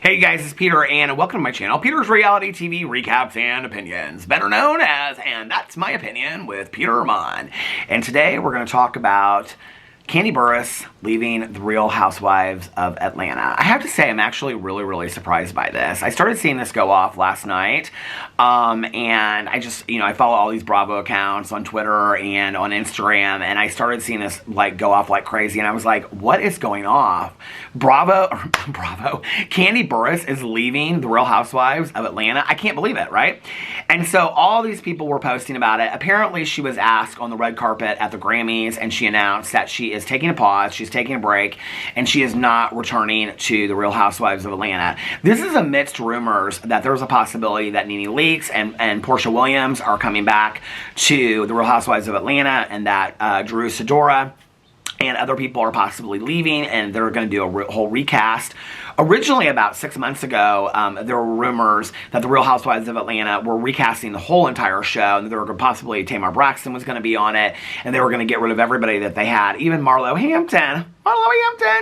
Hey guys, it's Peter and welcome to my channel, Peter's Reality TV Recaps and Opinions, better known as And That's My Opinion with Peter Ramon. And today we're going to talk about Kandi Burress leaving the Real Housewives of Atlanta. I have to say I'm actually really surprised by this. I started seeing this go off last night, and I just, I follow all these Bravo accounts on Twitter and on Instagram, and I started seeing this go off like crazy, and I was like, what is going off? Kandi Burress is leaving the Real Housewives of Atlanta. I can't believe it, right? And so all these people were posting about it. Apparently she was asked on the red carpet at the Grammys, and she announced that she is taking a pause, she's taking a break, and she is not returning to the Real Housewives of Atlanta. This is amidst rumors that there's a possibility that Nene Leakes and Portia Williams are coming back to the Real Housewives of Atlanta, and that Drew Sidora and other people are possibly leaving, and they're going to do a whole recast. Originally, about 6 months ago, there were rumors that the Real Housewives of Atlanta were recasting the whole entire show, and there were possibly Tamar Braxton was going to be on it, and they were going to get rid of everybody that they had, even Marlo Hampton.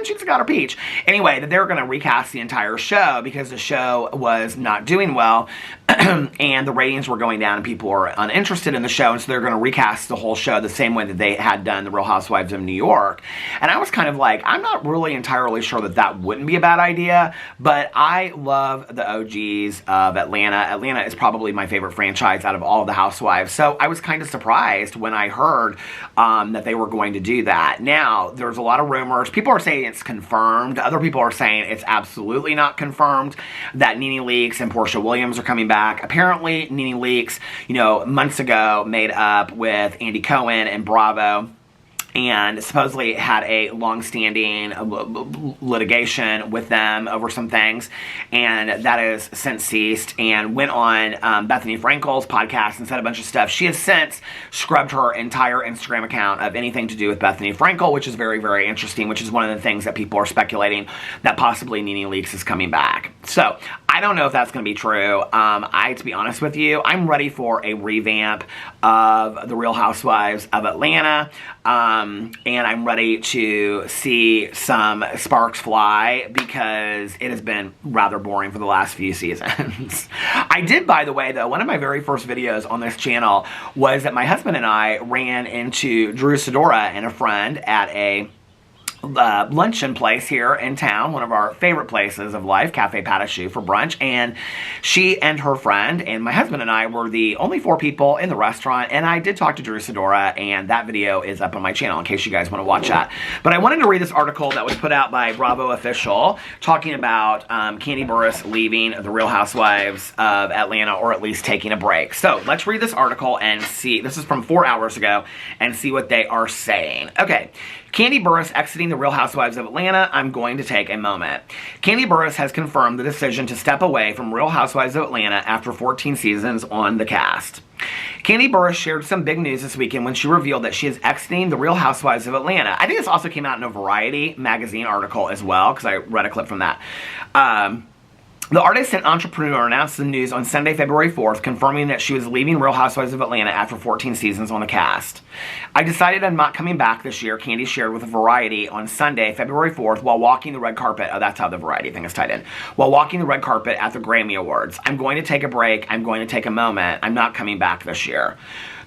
She's got her peach. Anyway, that they were going to recast the entire show because the show was not doing well, and the ratings were going down, and people were uninterested in the show, and so they're going to recast the whole show the same way that they had done the Real Housewives of New York. And I was kind of like, I'm not really entirely sure that that wouldn't be a bad idea, but I love the OGs of Atlanta. Atlanta is probably my favorite franchise out of all of the Housewives, so I was kind of surprised when I heard that they were going to do that. Now, there's a lot of rumors. People are saying it's confirmed. Other people are saying it's absolutely not confirmed that Nene Leakes and Portia Williams are coming back. Apparently, Nene Leakes, months ago made up with Andy Cohen and Bravo, and supposedly had a long-standing litigation with them over some things, and that has since ceased, and went on Bethany Frankel's podcast and said a bunch of stuff. She has since scrubbed her entire Instagram account of anything to do with Bethany Frankel, which is very interesting, which is one of the things that people are speculating that possibly Nene Leakes is coming back. So, I don't know if that's going to be true. To be honest with you, I'm ready for a revamp of the Real Housewives of Atlanta. And I'm ready to see some sparks fly because it has been rather boring for the last few seasons. I did, by the way, though, one of my very first videos on this channel was that my husband and I ran into Drew Sidora and a friend at a luncheon place here in town, one of our favorite places of life, Cafe Patachu, for brunch, and she and her friend and my husband and I were the only 4 people in the restaurant, and I did talk to Drew Sidora, and that video is up on my channel in case you guys want to watch that. But I wanted to read this article that was put out by Bravo Official talking about Kandi Burress leaving the Real Housewives of Atlanta, or at least taking a break. So let's read this article and see. This is from 4 hours ago, and see what they are saying. Okay. Kandi Burress exiting the Real Housewives of Atlanta. I'm going to take a moment. Kandi Burress has confirmed the decision to step away from Real Housewives of Atlanta after 14 seasons on the cast. Kandi Burress shared some big news this weekend when she revealed that she is exiting the Real Housewives of Atlanta. I think this also came out in a Variety magazine article as well, because I read a clip from that. The artist and entrepreneur announced the news on Sunday, February 4th, confirming that she was leaving Real Housewives of Atlanta after 14 seasons on the cast. I decided I'm not coming back this year, Kandi shared with Variety on Sunday, February 4th, while walking the red carpet. Oh, that's how the Variety thing is tied in. While walking the red carpet at the Grammy Awards. I'm going to take a break. I'm going to take a moment. I'm not coming back this year.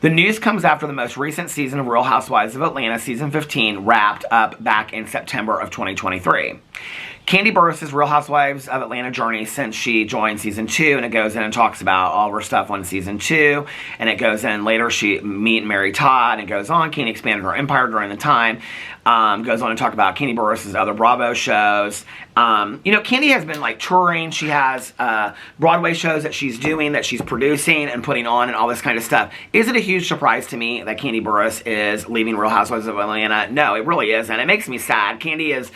The news comes after the most recent season of Real Housewives of Atlanta, season 15, wrapped up back in September of 2023. Kandi Burress' Real Housewives of Atlanta journey since she joined season 2, and it goes in and talks about all of her stuff on season 2, and it goes in later she meet and marry Todd, and it goes on. Kandi expanded her empire during the time. Goes on to talk about Kandi Burress' other Bravo shows. Kandi has been touring. She has Broadway shows that she's doing, that she's producing and putting on, and all this kind of stuff. Is it a huge surprise to me that Kandi Burress is leaving Real Housewives of Atlanta? No, it really isn't. It makes me sad. Kandi is,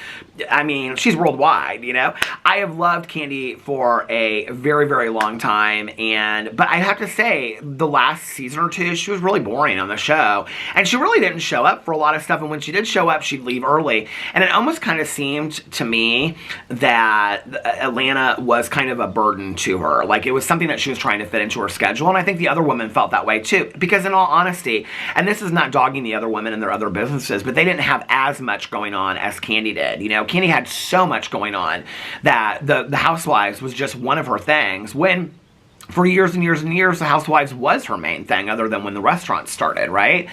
she's worldwide, I have loved Kandi for a very long time, but I have to say, the last season or two, she was really boring on the show, and she really didn't show up for a lot of stuff, and when she did show up, up, she'd leave early. And it almost kind of seemed to me that Atlanta was kind of a burden to her. Like, it was something that she was trying to fit into her schedule, and I think the other women felt that way too. Because in all honesty, and this is not dogging the other women and their other businesses, but they didn't have as much going on as Kandi did. You know, Kandi had so much going on that the Housewives was just one of her things, when for years and years and years, the Housewives was her main thing, other than when the restaurant started, right?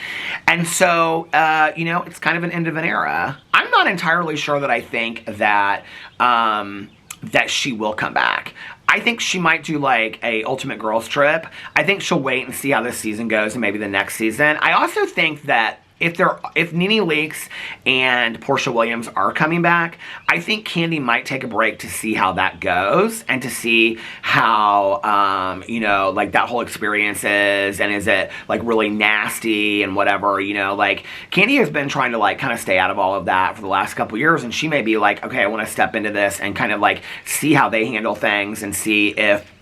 And so, you know, it's kind of an end of an era. I'm not entirely sure that I think that, that she will come back. I think she might do like a Ultimate Girls Trip. I think she'll wait and see how this season goes and maybe the next season. I also think that if Nene Leakes and Portia Williams are coming back, I think Kandi might take a break to see how that goes and to see how, you know, like that whole experience is, and is it like really nasty and whatever, you know, like Kandi has been trying to like kind of stay out of all of that for the last couple years, and she may be like, okay, I want to step into this and kind of like see how they handle things and see if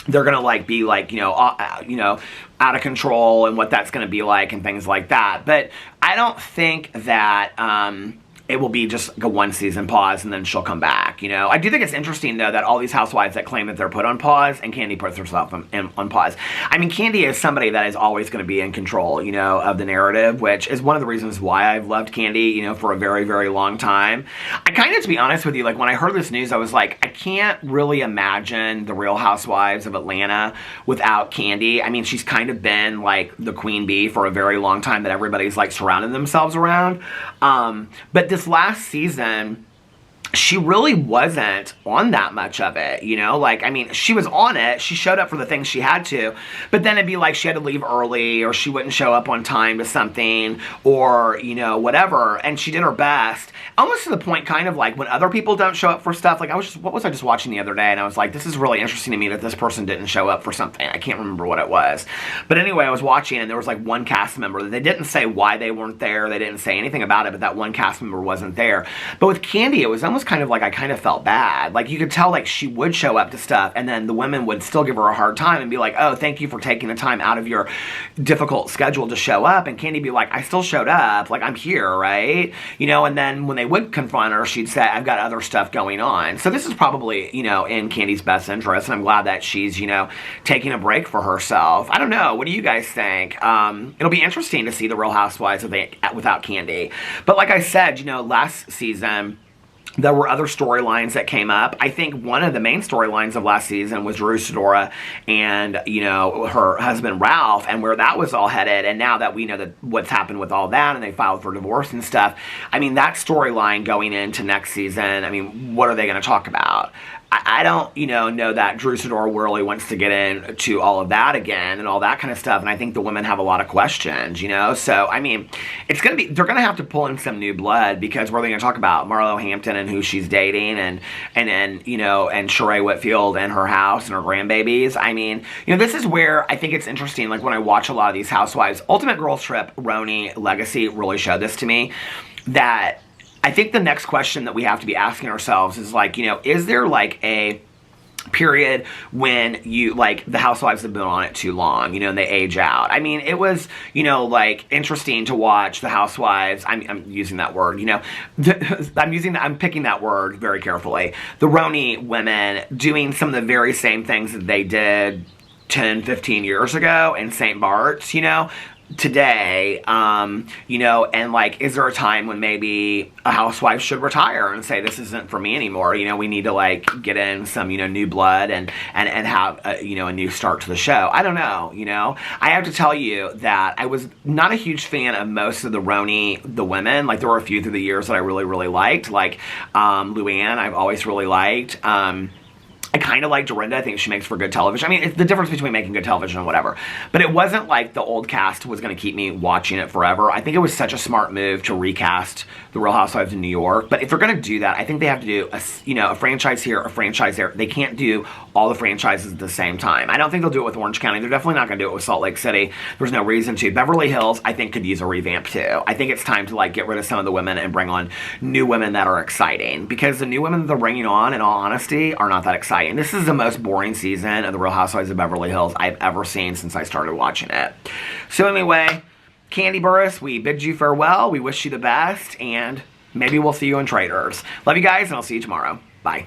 they're gonna like be like, you know, out of control and what that's gonna be like and things like that. But I don't think that it will be just a one season pause and then she'll come back, you know. I do think it's interesting, though, that all these housewives that claim that they're put on pause, and Kandi puts herself on pause. I mean, Kandi is somebody that is always going to be in control, you know, of the narrative, which is one of the reasons why I've loved Kandi, you know, for a very, very long time. I kind of, to be honest with you, like, when I heard this news, I was like, I can't really imagine the Real Housewives of Atlanta without Kandi. I mean, she's kind of been, like, the queen bee for a very long time that everybody's, like, surrounded themselves around. But this last season, she really wasn't on that much of it, you know? Like, I mean, she was on it. She showed up for the things she had to, but then it'd be like she had to leave early, or she wouldn't show up on time to something, or, you know, whatever. And she did her best, almost to the point kind of like when other people don't show up for stuff. Like, what was I just watching the other day? And I was like, this is really interesting to me that this person didn't show up for something. I can't remember what it was. But anyway, I was watching, and there was like one cast member that they didn't say why they weren't there. They didn't say anything about it, but that one cast member wasn't there. But with Kandi, it was almost kind of like I kind of felt bad. Like, you could tell like she would show up to stuff, and then the women would still give her a hard time and be like, oh, thank you for taking the time out of your difficult schedule to show up. And Kandi be like, I still showed up, like, I'm here, right? You know, and then when they would confront her, she'd say, I've got other stuff going on. So this is probably, you know, in Kandi's best interest, and I'm glad that she's, you know, taking a break for herself. I don't know, what do you guys think? It'll be interesting to see the Real Housewives without Kandi. But like I said, you know, last season, there were other storylines that came up. I think one of the main storylines of last season was Drew Sidora and, you know, her husband Ralph, and where that was all headed. And now that we know that what's happened with all that, and they filed for divorce and stuff, I mean, that storyline going into next season, I mean, what are they going to talk about? I don't, you know that Drew Sidora really wants to get into all of that again and all that kind of stuff, and I think the women have a lot of questions, you know? So, I mean, it's going to be, they're going to have to pull in some new blood, because what are they going to talk about? Marlo Hampton and who she's dating, and you know, and Sheree Whitfield and her house and her grandbabies. I mean, you know, this is where I think it's interesting, like when I watch a lot of these housewives. Ultimate Girls Trip, Roni, Legacy really showed this to me, that I think the next question that we have to be asking ourselves is like, you know, is there like a period when you, like, the housewives have been on it too long, you know, and they age out? I mean, it was, you know, like, interesting to watch the housewives, I'm using that word, you know, I'm picking that word very carefully, the Roni women doing some of the very same things that they did 10, 15 years ago in St. Bart's, you know, today, you know, and like, is there a time when maybe a housewife should retire and say, this isn't for me anymore, you know, we need to like get in some, you know, new blood and have a, you know, a new start to the show. I don't know, you know, I have to tell you that I was not a huge fan of most of the Roni, the women. Like, there were a few through the years that I really, really liked, like, Luann, I've always really liked, I kind of like Dorinda. I think she makes for good television. I mean, it's the difference between making good television and whatever. But it wasn't like the old cast was going to keep me watching it forever. I think it was such a smart move to recast The Real Housewives in New York. But if they're going to do that, I think they have to do, a franchise here, a franchise there. They can't do all the franchises at the same time. I don't think they'll do it with Orange County. They're definitely not going to do it with Salt Lake City. There's no reason to. Beverly Hills, I think, could use a revamp too. I think it's time to like get rid of some of the women and bring on new women that are exciting. Because the new women that they're bringing on, in all honesty, are not that exciting. This is the most boring season of The Real Housewives of Beverly Hills I've ever seen since I started watching it. So anyway, Kandi Burress, we bid you farewell. We wish you the best, and maybe we'll see you in Traders. Love you guys, and I'll see you tomorrow. Bye.